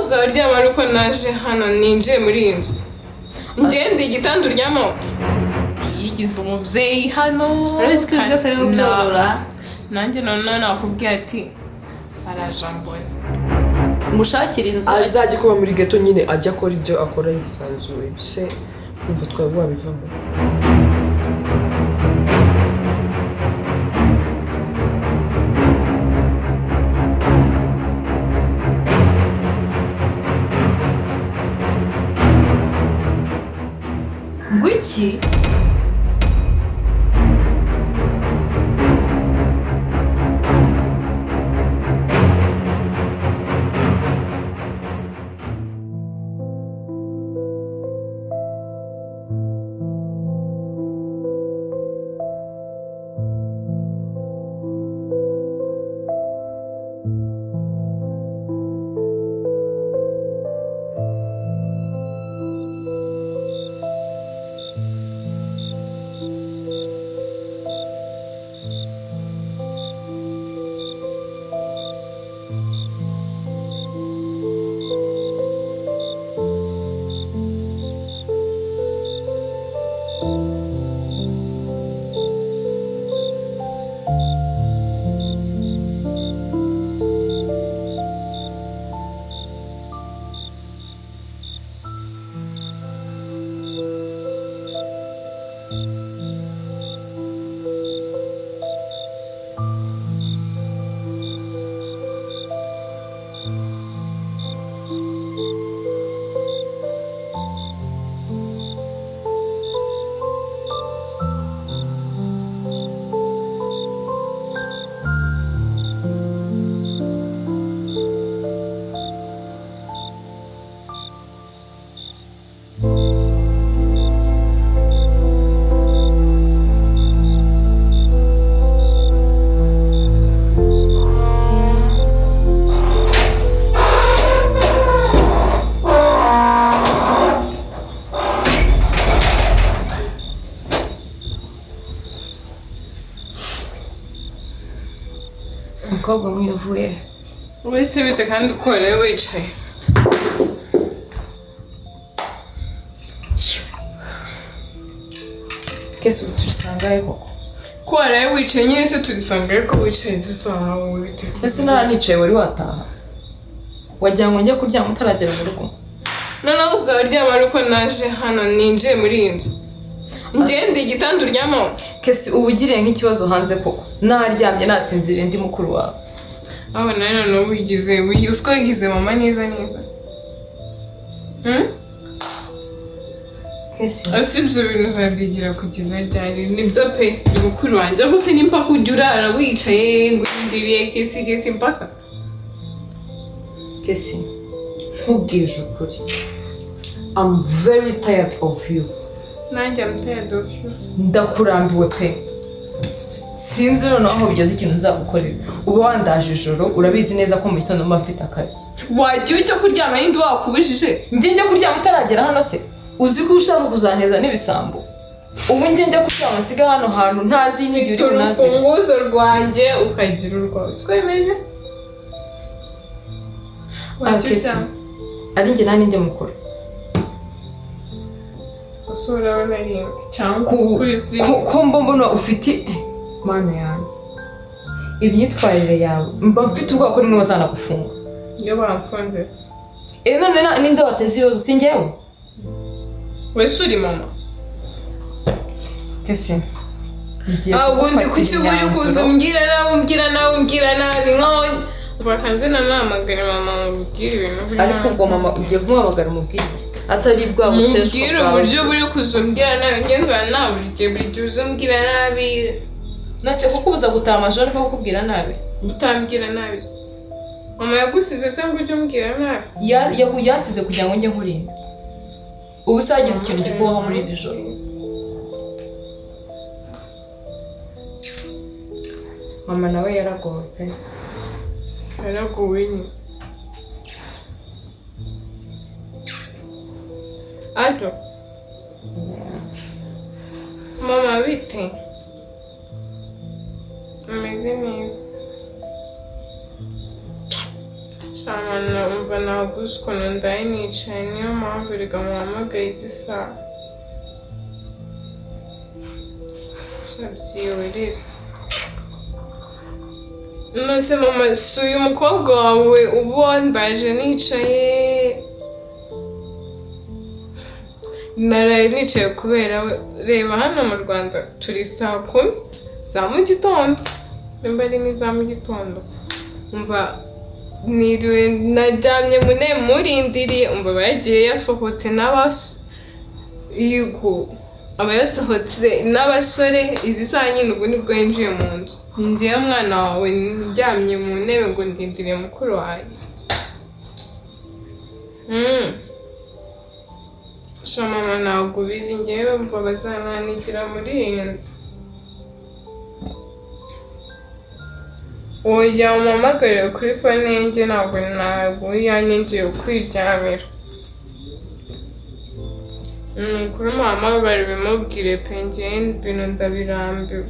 uzaryama ariko naje hano ninjiye muri iyi nzu ngende igitanda uryamo yigize umubyeyi hano urabona ko byose ari byorora nanjye none nakubwiye ati arajambone mushakira inzu azajya kuba muri ghetto nyine ajya akora ibyo akora yisanzuye se umva twaba wabivamo Gucci umukobwa mwivuye wese bite kandi ukora wicaye kese tulisangaye koko ko waraye wicaye nyine se tulisangaye ko wicaye zisaha wowe bite ese naranicaye wari wataha wagira ngo njye kuryama utaragera mu rugo noneho uzaryama ariko naje hano ninjiye muri iyi nzu ngende igitanda uryamo kese ubugiriye nk'ikibazo hanze koko naryamye nasinziriye ndi mukuru wawe aba none wigize usiko wigize mama neza kese asibyo bintu uzabyigira kugeza ryari nibyo pe ndi mukuru wanjye gusa nimpa kujya urara wicaye ngo indiriye kesi mpaka kese nkubwije ukuri I'm very tired of you nanjye I'm tired of you ndakurambiwe pe sinzi noneho aho bigeze ikintu nzagukorera uba wandaje ijoro urabizi neza ko mu gitondo mba mfite akazi wagiye ujya kuryama n'indi wakubijije njye kuryama utaragera hano se uzi ko ushaka kuzanteza n'ibisambo ubu njye kuryama nsiga hano hantu ntazi n'igihe uri bunazire urufunguzo rwanjye ukagira urwawe siko bimeze ari njye nani njye mukuru usura we narindi cyangwa ukurizi ko mbona ufite mana yanjye imyitwarire yawe mba mfite ubwoba ko rimwe bazanagufunga iyo bamfunze none ninde wateze ibibazo si njyewe wese uri mama kese ubundi kuki uri kuza umbwira nabi nkaho bakanze nanamagara mama mubwira ibintu ariko ubwo mama ugiye kumuhamagara umubwire iki atari bwa muteshwa bwawe mubwira uburyo buri kuza umbwira nabi ngenzura nawe buri gihe uza umbwira nabi nase kuko ubuza gutaha amajoro ariko kukubwira nabi utambwira nabi mama yagusize se ngo ujye umbwira nabi yatize kugira ngo njye nkurinda ubu usagize ikintu gikubaho muri iri joro mama nawe yaragowe pe yaragowe nyine ajo mama bite umeze neza Shamana umva naguze ukuntu ndaye nicaye niyo mpamvu reka muhamagaye izi saha byihorere nose mama si uyu mukobwa wawe uba ndaje nicaye naraye nicaye kubera we reba hano mu Rwanda turi saa 10 za mu gitondo nimba ari n'iza mu gitondo umva niriwe naryamye murindiriye umva bagiye yasohotse abayasohotse n'abasore izi saa nyine ubu nibwo yinjiye mu nzu njyewe mwana wawe ndyamye mu ntebe ngo ndindiriye mukuru wanjye sha mama ntabwo ubizi njyewe mva bazananigira muri iyi nzu oya umpamagarire kuri fone yanjye ntabwo yanjye kwiryamira kuri muhamagare bimubwire pe njyewe ibintu ndabirambiwe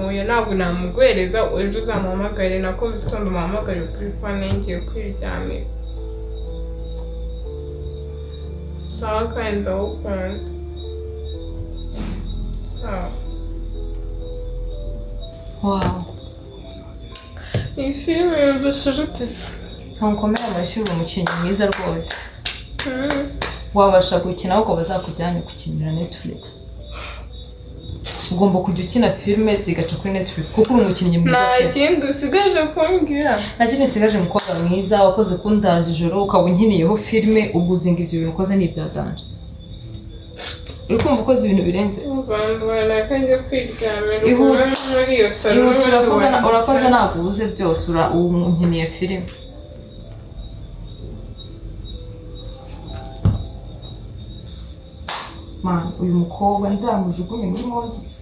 oya ntabwo namuguhereza ejo uzamuhamagare nako mu gitondo umuhamagarire kuri fone yanjye kwiryamira sawa kandi ndawukunda sawa Wow. Iyi filime yumvishije ute se? Ntukomere amashyi uri umukinnyi mwiza rwose. Wabasha gukina ahubwo bazakujyanye gukinira Netflix. Ugomba kujya ukina filime zigaca kuri Netflix kuko uri umukinnyi mwiza. Nta kindi usigaje kumbwira. Nta kindi usigaje umukobwa mwiza wakoze kundaje ijoro ukaba unkiniyeho filime uguzinga ibyo bintu ukoze n'ibyadanje. Uri kumva ukoze ibintu birenze? Urakoze ntabwo ubuze byose unkeneye filime. Man, uyu mukobwa nzamujugunye muri montis.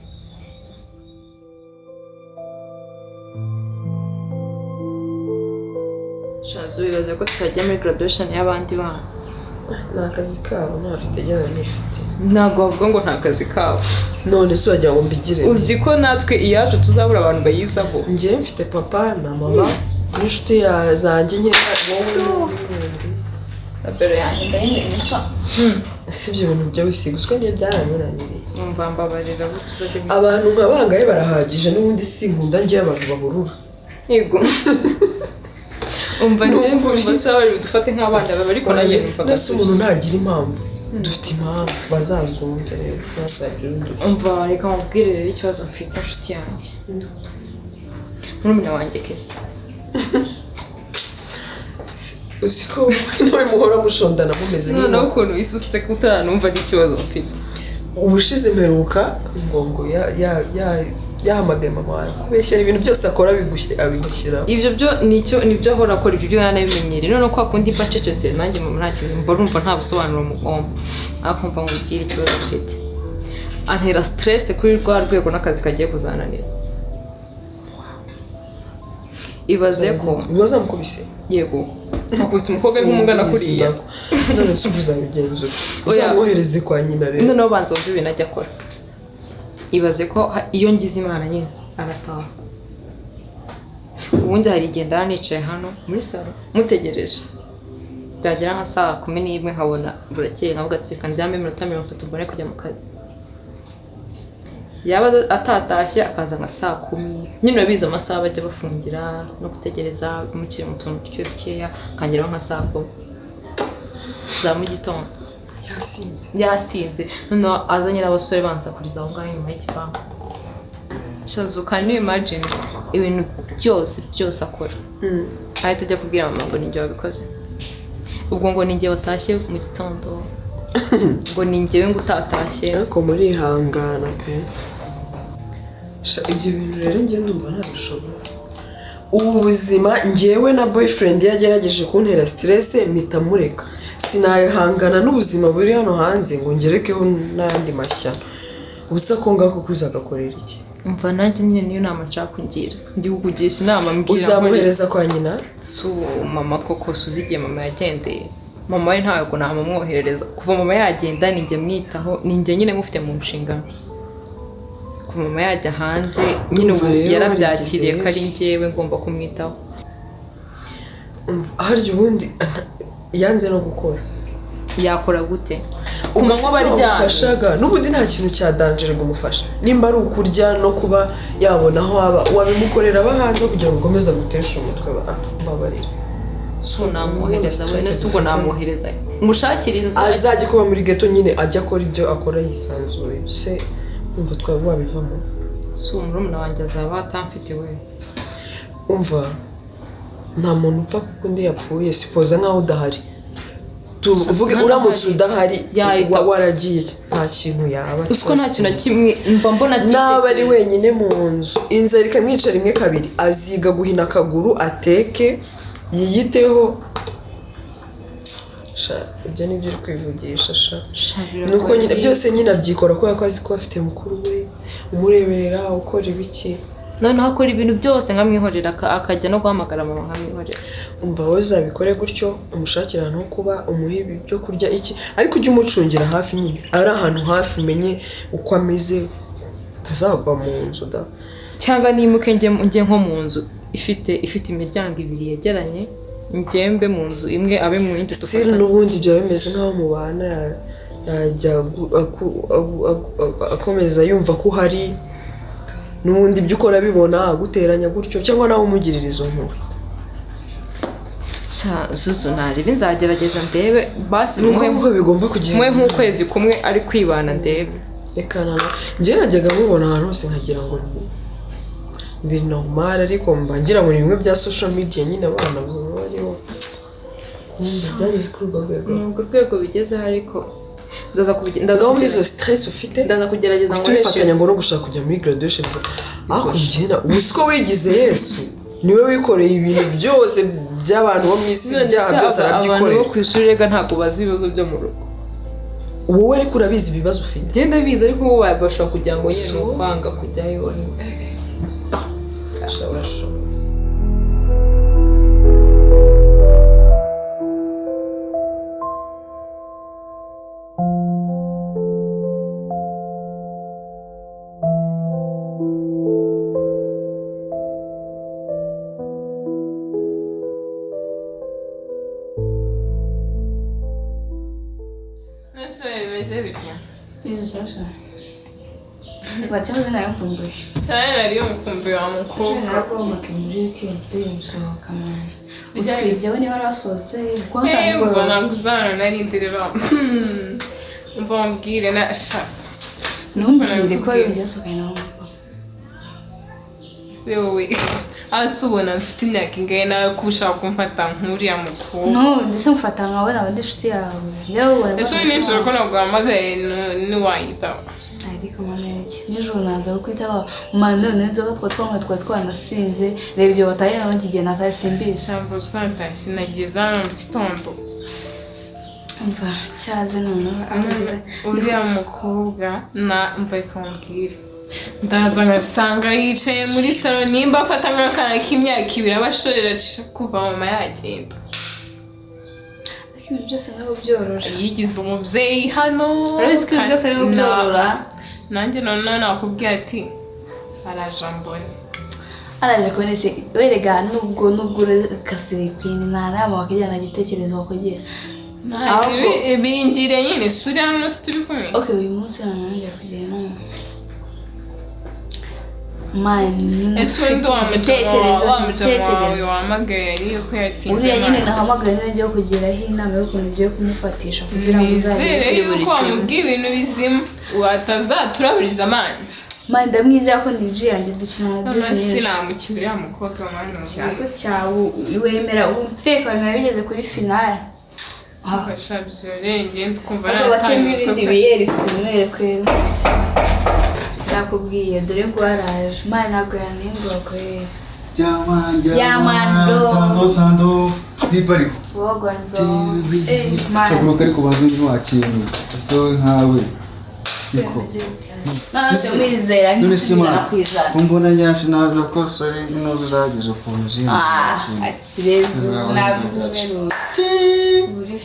Shazo bibaze ko tutajya muri graduation y'abandi bana. Ni akazi kabo nta rutegera nifite. Ntabwo bavuga ngo nta kazi kabo. None se wagira ngo mbigire. Uzi ko natwe iyacu tuzabura abantu bayizamo. Njye mfite papa na mama n'inshuti zanjye nkera wowe n'ubundi. Abero yanjye ndayimenyesha. Si ibyo bintu byo bisiguzwe njye byaraniranye. Umva mbabarira buzoge bise. Abantu nkabangaye barahagije n'ubundi sinkunda njye abantu baburura. Yego. Umva njye ndumva shawari dufate nk'abana baba ariko naye numva nase umuntu ntagira impamvu. Dufite impamvu bazazumve rero bazabyumva. Umva reka mubwire rero ikibazo mfite inshuti yanjye. Murumuna wanjye kese. Usiko nawe muhora mushondana mumeze nk'ino. Noneho ukuntu isuse kutanumva n'ikibazo mfite. Ubushize mperuka ngo yahamagaye mama wawe kubeshyira ibintu byose akora abigushyiraho. Ibyo byo nibyo ahora akora ibyo nanabimenyereye none kwa kundi mba cecetse nanjye mama nta kintu mba urumva nta busobanuro mugomba akumva ngubwira ikibazo mfite antera stress kuri rwa rwego n'akazi kagiye kuzananira. Ibaze ko bazamukubise yego nakubita umukobwa nk'umungana kuriya none se uzabigenzura uzamwohereze kwa nyina rero none banza umve ibintu ajya akora. Ibaze ko iyo ngize imana nyine arataha ubundi hari igenda nicaye hano muri salo mutegereje byagera nka saa 11 nkabona burakeye nkavuga ati reka ndyame iminota 30 mbone kujya mu kazi. Yaba atatashye akaza nka saa 10 nyine urabizi amasaha bajya bafungira no gutegereza umukiri mu tuntu dukeya kangeraho nka saa 10 za mu gitondo yasinze none azanye n'abasore banza kuriza aho ngaho inyuma y'igipangu. Shazo can you imagine ibintu byose akora ahita ajya kubwira mama ngo ninjye wabikoze ubwo ngo ninjye watashye mu gitondo ngo ninjyewe ngo utatashye ariko muri hangana pe. Ibyo bintu rero njye ndumva ntabishobora. Ubu buzima njyewe na boyfriend yagerageje kuntera stress mpita mureka. Sinayihangana n'ubuzima buri hano hanze ngo ngerekeho n'andi mashya. Ubusa ko ngako kuzagakorera iki? Umva nanjye nyine niyo nama nshaka kungira. Ndi kukugisha inama mbwira uzamuhereza kwa nyina. So mama koko suzigiye mama yagendeye. Mama we ntago namumwoherereza. Kuva mama yagenda ninjye mwitaho ninjye nyine mufite mu nshingano. ku mama yajya hanze nyine ubu yarabyakiriye ko ari njyewe ngomba kumwitaho. Harya ubundi yanze no gukora yakora gute kumanywa baryamye n'ubundi nta kintu cya danger gumufasha nimba ari ukurya no kuba yabona aho wabimukorera abahanze kugira ngo ukomeze gutesha umutwe babarira sunamwohereza wene sugo namwohereza mushakira inzu azajya kuba muri ghetto nyine ajya akora ibyo akora yisanzuye se umva twaba wabivamo murumuna wanjye azaba atamfite we umva nta muntu upfa kuko ndi yapfuye sipoza nkaho udahari tuvuge uramutse udahari waragiye nta kintu yaba usko nta kintu kimwe mba mbona naba ari wenyine mu nzu inzara ikamwicara rimwe kabiri aziga guhina akaguru ateke yiyiteho ibyo nibyo uri kwivugisha nuko nyine byose nyine abyikora kubera ko azi ko afite mukuru we umureberera ukora ibiki noneho akora ibintu byose nkamwihorera akajya no guhamagara mama nkamwihorera umva wowe uzabikore gutyo umushakira no kuba umuhibi byo kurya iki ariko ujye umucungira hafi nyine ari ahantu hafi umenye uko ameze utazagwa mu nzu da cyangwa nimuke njye nko mu nzu ifite imiryango ibiri yegeranye njyembe mu nzu imwe abe mu yindi dufatanye n'ubundi byo bimeze nkaho mubana yajya akomeza yumva ko hari n'ubundi ibyo ukora bibona guteranya gutyo cyangwa nawe umugirira izo nkuru zuzu ntarebe nzagerageza ndebe basi nuko bigomba kugenda mwe nk'ukwezi kumwe ari kwibana ndebe reka njye najyaga mubona ahantu hose nkagira ngo ibintu normal ariko mba ngira ngo ni bimwe bya social media nyine abana bariho byageze kuri urwo rwego bigezeho ariko ndaza muri izo stress ufite ndaza kugerageza ngo tubifatanya ngo no gushaka kujya muri graduation akugena ubusiko wigize Yesu niwe wikoreye ibintu byose by'abantu bo mwisi byaha byose arabyikoreye abantu bo kwishuri rega ntago bazi ibibazo byo mu rugo wowe ariko urabizi ibibazo ufite genda biza ariko wowe wabasha kugira ngo nyine kwanga kujyayo urashobora Wachaza na mkumbuye. Sana ndio mkumbuye wa mukobwa. Nako makimurike ndio musohoka man. Bijya bane barasoze kwanta ngo nanguzana narindirira. Umva mbwire na sha. Numbwire ko yasohoka na mukobwa. Sewe. Asubona mfite imyaka ingahe nawe kushaka kumfata nk'uriya mukobwa. No, ndetse mfata nkawe nabandi shiti yawe. Ese n'inshuro ko naguhamagaye niwanyitaba. Ariko maneke nijoro nanza kwitaba manone nzoga twanasinze reba ibyo bataye no kigiye natasimbisha mvuze ko ntasinageza mu gitondo umva cyaze none amugeze uriya mukobwa na mva ikambwira ndaza ngasanga yicaye muri salon nimba afata nk'akana k'imyaka 2 abashorera kuva mama yagenda ibintu byose nabo byorora yigize umubyeyi hano arabizi ko byose nabo byorora nanjye none nakubwiye ati arajambone araje konese werega nubwo kasirikwini nama wakijana gitekerezo wakugira bingire nyine suri hano turi kumwe okay uyu munsi nanjye kugira no mani ese ndo amitekerezo wamagaye ariyo ko yatinze uriya nyine nahamagaye ngiye kugiraho inama yo kuntu ugiye kumufatisha kugira ngo uzare yuko amubwiye ibintu bizima watazaturaburiza amani mani ndamwizera ko niji yanjye dukina mu business sinamukirira mukobwa mani ikibazo cyawe wemera umfeka bimara bigeze kuri finale akashabyo rero ngende kumva natangiye ibindi biyeri kumwere kwera nakubwiye dore ngo araje mani ntabwo yanenguka kwera Sando bibariko wogo ndo mani kari kubanza ntiwakintu so nkawe siko nase mwizera nk'izera kumbona nyashe nabyo ko sorry inozo zagize ukuntu zindi akireze nabwo uri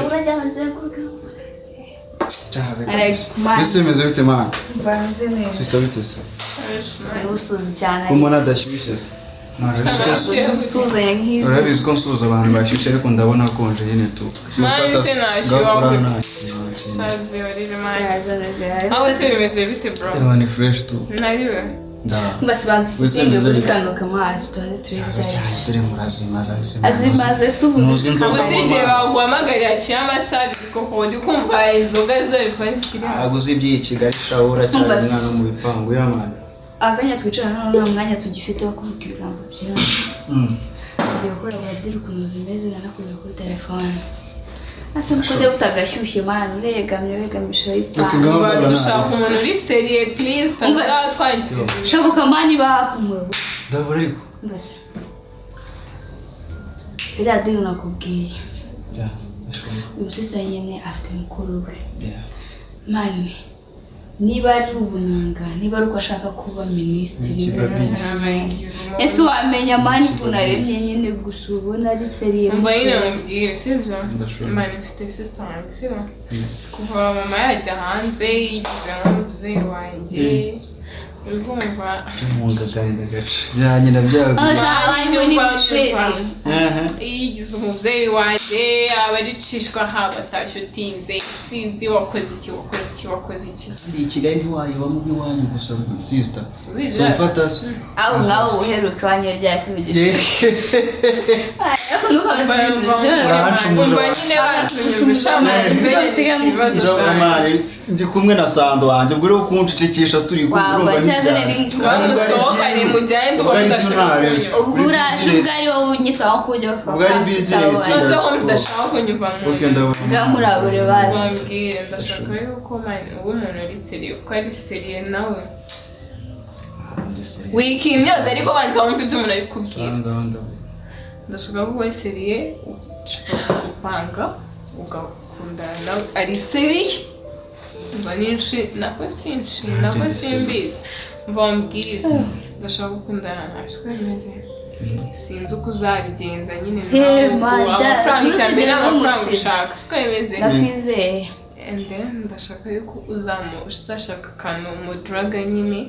urajya hanze kuko cyahaze Alex, man. ese meze bite man Mvanze neza. sister bite se Ubusuzi cyane. umuntu adashyushye se Usuze nk'izi. urabizi ko nsuhuza abantu bashyushye ariko ndabona akonje nyine tu Mani se nashyuha gute? Shazi warire mani. Cyazana. Aho se bimeze bite bro? eba ni fresh tu Nariwe. Basi bansisinge kuri kano kamazi tuzi cyaza cyane turibyaje. turi murazimaza Azimaze subuzi. Ubusingiye baguhamagariye aciye amasaha abiri koko ndi kumva inzoga ze bipakira. aguze iby'iyi Kigali shawura cyane umwana mu bipangu y'amana Aganya twicara hano nta mwanya tugifite wo kuvuga ibigambo byinshi. Ngiye gukora abadiri ukuntu zimeze nanakuye kuri telefone. Asa mukode utagashyushye man uregamye wegamisha ipanga. Dushaka umuntu uri seriye please twagize. Shabuka mani bakumuro. ndabura ariko Basi. Ila adili nakubwiye. ya ashobora Uyu sister nyene afite mukuru we. ya Mani. Niba ari ubunanga, niba ari uko ashaka kuba minisitiri. Ese wamenya mani kunaremye nyine gusa ubona ari seriye. Umva nyine mubwire sibyo? Imana ifite sister wanjye sibyo? Kuva mama yajya hanze yigize nk'umubyeyi wanjye. Urumva umugagari gace ya nyina byago yigize umubyeyi wanjye abaricishwa habatashye utinze sinzi wakoze iki ndi Kigali ntiwayibamo nk'iwanyu gusa sister so mfata se aho ngaho uheruka wanyu ryatubigisha. umva nyine bacunyumvisha ndi kumwe na sando wanjye ubwo rero kunshicikisha turi Waba cyazane bamusohokane mujyane ndashaka ubwo uraje ubwari wowe unyitwaho kujya Ubwari business. ese ko mudashaka kunyumva mu okay ndabona bwamurabure bazi. bambwire ndashaka yuko uwo muntu ari seriye uko ari seriye nawe wikimyoza ariko banza wumva ibyo umuntu ari kubwira ndashaka ko we seriye ushaka gupanga ugakundana nawe ari seriye mva ninshi nako simbizi mva wambwire ndashaka gukundana nawe siko bimeze sinzi uko uzabigenza nyine amafaranga icyambere n'amafaranga ushaka siko bimeze ndakwizeye. and then ndashaka yuko uzashaka akantu mu draga nyine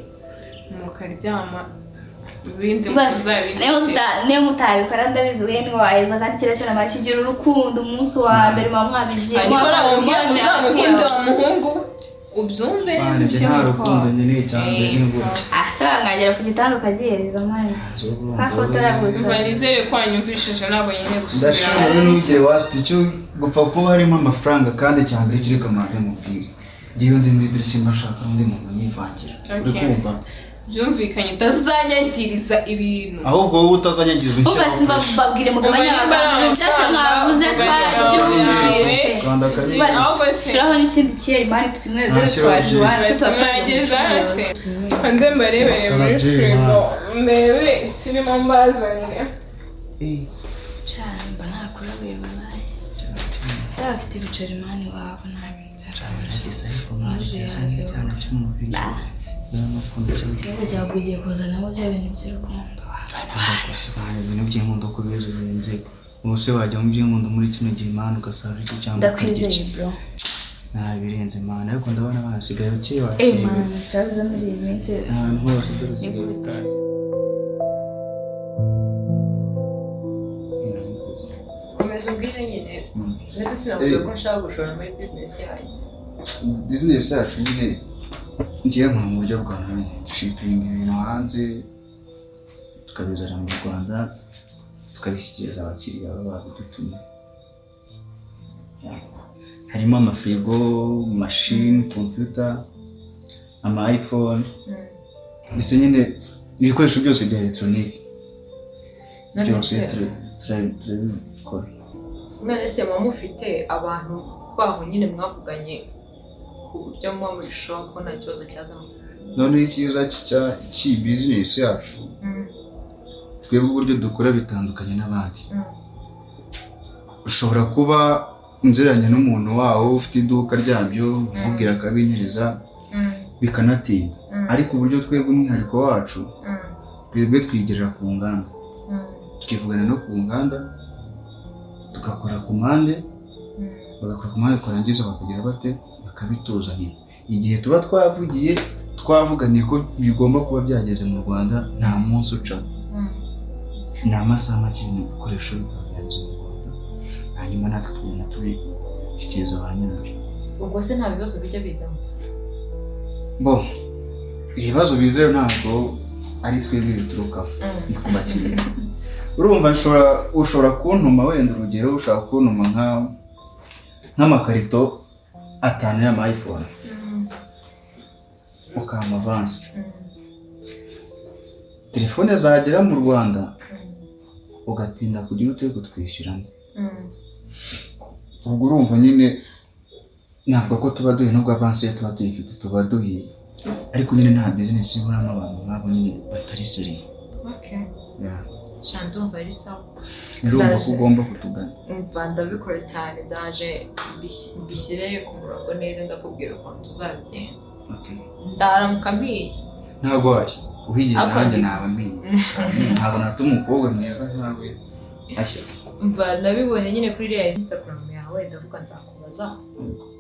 mukaryama ibindi muzabikira niyo mutabikora ndabizi wene waheza kandi kira cyane amashigira urukundo umunsi wa mbere mama mwabigiye ariko namubwiye uzamukunda umuhungu ubyumve neza ubyemeye ko asaba mwagera ku gitanda ukagihereza mwana kafotora gusa barizere ko wanyumvishije ntabwo nyine ndashaka n'ugire wasiti icyo gupfa kuba harimo amafaranga kandi cyambere cyo reka manze mubwire ngiye ndi muri dirishimba nshaka undi muntu yivangira uri kumva byumvikanye utazanyangiriza ibintu ahubwo wowe utazanyangiriza ubu basi mbabwire mugabanya abantu byose mwavuze twabyumvise shiraho n'ikindi kiye imani twimwere dore twaje wacu twageze arase hanze mbarebere muri frigo mbere sinimo mbazanye cyamba nakura bibaye afite ibiceri mani wabo ikibazo cyaguye kuzanamo bya bintu by'urukundo ibintu by'inkundo ko bibazo birenze ubuse wajya mu by'inkundo muri kino gihe imana ugasaba iki cyangwa ndakwizeye bro birenze imana ariko ndabona basigaye ukiri man cyabuze muri iyi minsi ahantu hose dore usigaye komeza ubwire nyine mbese sinavuga ko nshaka gushora muri business yanyu. business yacu nyine ngiye mu buryo bwa none shipping ibintu hanze tukabizana mu Rwanda tukabishyikiriza abakiriya baba badutumye harimo amafrigo machine computer ama iPhone bise nyine ibikoresho byose bya electronic byose turabikora. None se mama mufite abantu baho nyine mwavuganye ku buryo muba muri shop ko nta kibazo cyazamo. None ikiza cya business yacu twebwe uburyo dukora bitandukanye n'abandi. Ushobora kuba unziranye n'umuntu wawo ufite iduka ryabyo ubwira akabinyereza bikanatinda ariko uburyo twebwe umwihariko wacu twebwe twigerera ku nganda tukivugana no ku nganda tugakora ku mpande bagakora ku mpande twarangiza bakagira bate bakabituzanira igihe tuba twavuganiye ko bigomba kuba byageze mu Rwanda nta munsi uca ni amasaha make ibikoresho bikaba byageze mu Rwanda hanyuma natwe tubona tubishyikiriza ba nyirabyo. ubwo se nta bibazo bijya bizamo? Bo ibibazo bize ntabwo ari twebwe biturukaho ni ku bakiriya. Urumva ushobora kuntuma wenda urugero ushaka kuntuma nk'amakarito 5 y'ama iPhone ukama avance telefone zagera mu Rwanda ugatinda kugira utwe kutwishyurana. Ubwo urumva nyine navuga ko tuba duhe nubwo avance ye tuba tuyifite tuba duhiye ariko nyine nta business iburamo abantu nk'abo nyine batari seriye. Okay. Yeah. Shandumva ari sawa. Urumva ko ugomba kutugana. Ndabikora cyane ndaje bishyire ku murongo neza ndakubwira ukuntu tuzabigenza. Okay. Ndaramuka mpiye. Ntabwo washye uhiye nanjye naba mpiye. Ntabwo natuma umukobwa mwiza nkawe ashya. Mva nabibonye nyine kuri iriya Instagram yawe ndavuga nzakubaza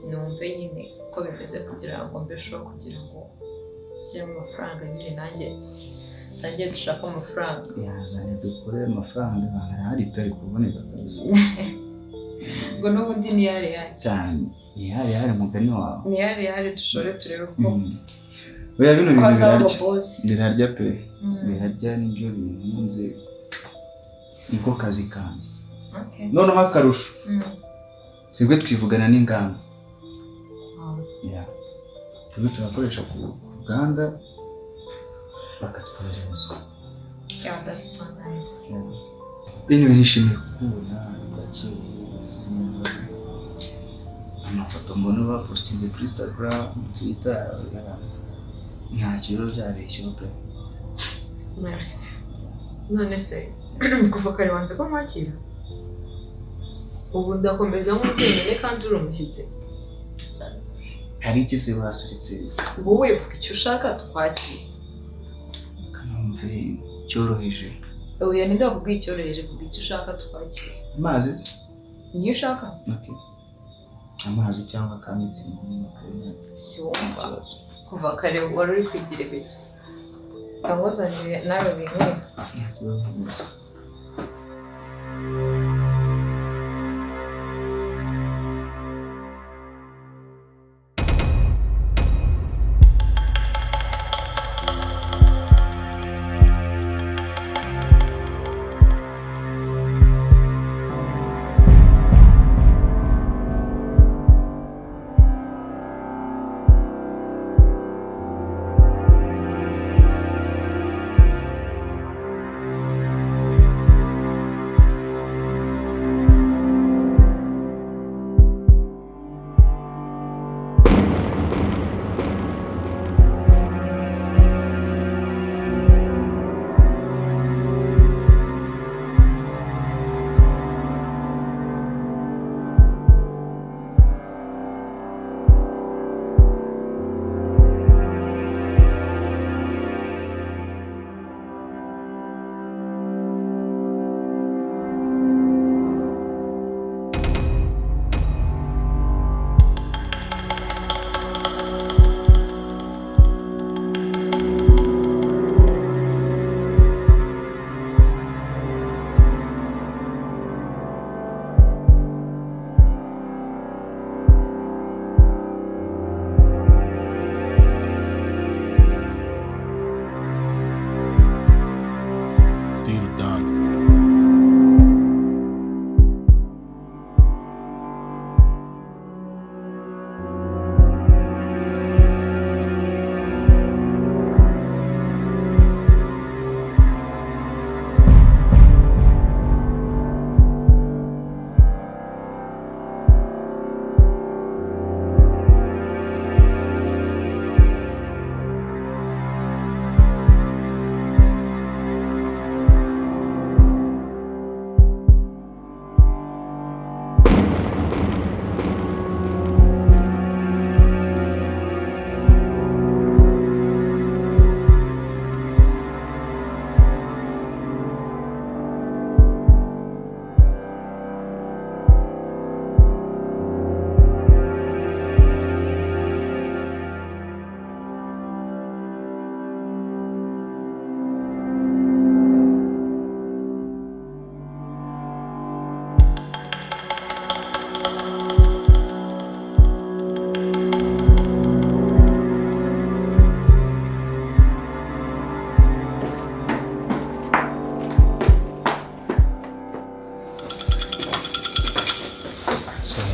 numve nyine ko bimeze kugira ngo mbesho kugira ngo shyiremo amafaranga nyine nanjye dushaka amafaranga. Yazane dukore amafaranga hari peri kuboneka kabisa. Ngo n'ubundi ni yari cyane ni yari mugani wawe ni yari dushore turebe ko oya bino bintu birarya pe birarya n'ibyo bintu nze niko kazi kanjye. Noneho akarusho twebwe twivugana n'inganda. Twebwe turakoresha ku ruganda bakatwohereza. Yeah, that's so nice. Anyway, nishimiye kukubona gakeye amafoto mbona bapostinze kuri Instagram, Twitter, ntacyo biba byabeshyeho pe. Merci. None se kuva kare wanze ko mwakira ubu ndakomeza nk'utemene kandi uri umushyitsi. Hari iki se basuritse wowe vuga icyo ushaka twakira kanumve cyoroheje. oya ndakubwiye icyoroheje vuga icyo ushaka twakira. Amazi niyo ushaka? Okay. Amazi cyangwa kamitsi si wumva kuva kare wari uri kwigira bike kangozanire nawe bintu.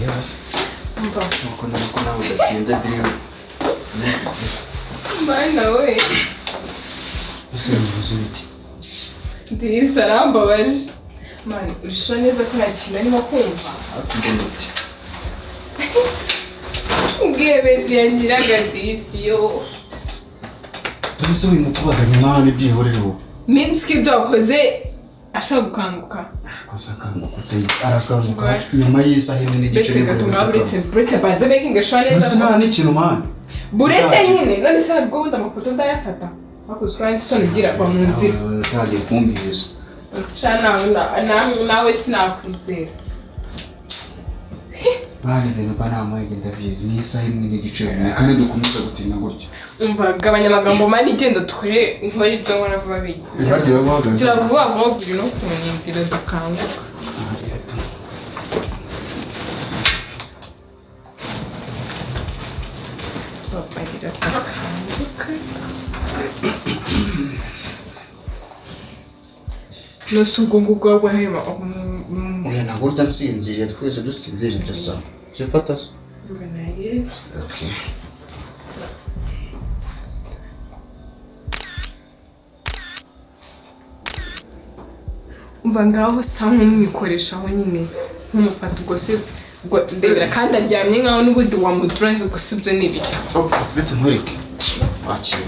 yose umva nuko nako nawe udatinze drill mana we ese muzi biti ndisa arambabaje mani urishura neza ko nta kintu arimo kumva ndende ubwebezi yangiraga disi yo ese uyu mukubaganya mwana ibyihorero Minski ibyo wakoze ashaka gukanguka kosa kanguka arakanguka nyuma y'isaha imwe n'igice buretse baze making sure neza ese nta n'ikintu mwana buretse nyine none se ubwo bundi amafoto ndayafata bakuzwa n'isoni gira kwa mu nzira utagiye kumbiza nawe sinakwizera bari ibintu banama igenda byiza n'isaha imwe n'igice kandi dukomeza gutinda gutya umva gabanya amagambo mani igenda tukore inkora ibyo nkora vuba biye ihargira bahagaze turavuga vuba buri no kunyindira dukanguka bagira dukanguka Nusugo ngugo wahema oya nagurta nsinziriye twese dusinziriye ibyo sawa sifata se nganaye okay umva ngaho sa nk'umwikoreshaho nyine nk'umufata ubwo se ubwo ndebera kandi aryamye nkaho n'ubundi wamuduraze gusa ibyo ni ibiki ndetse ntureke wakira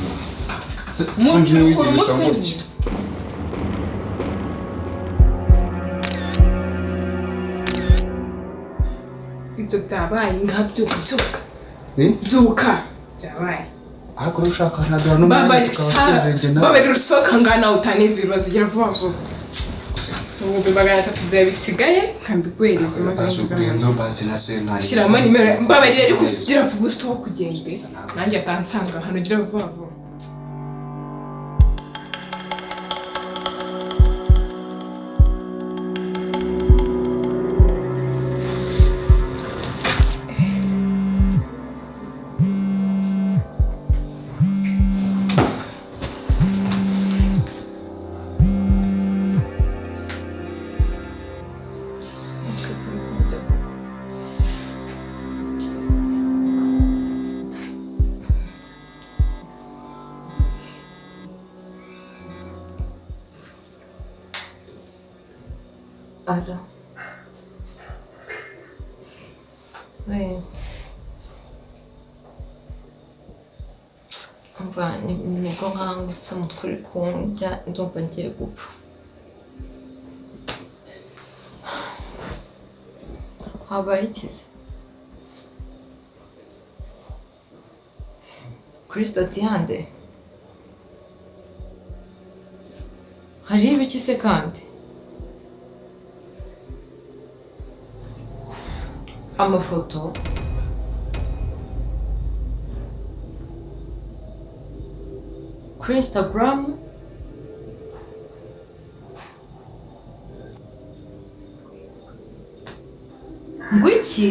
ibyo byabaye nkabyuka byuka byabaye ariko ushaka ntabwo n'umwanya tukabirenge nawe babari rusoka ngana utanize ibibazo ugira vuba vuba ubu 300 byabisigaye nkambigwereza maze nzo basi na senkari shyiramo nimero mbabarira ariko ugira vuba usto kugende nanjye atansanga hano ugira vuba vuba Ara. Umva nibwo nkangutse umutwe uri kundya ndumva ngiye gupfa. Habaye ikize? Kristo ati hande? Hari ibiki se kandi? Amafoto kuri Instagram ngwiki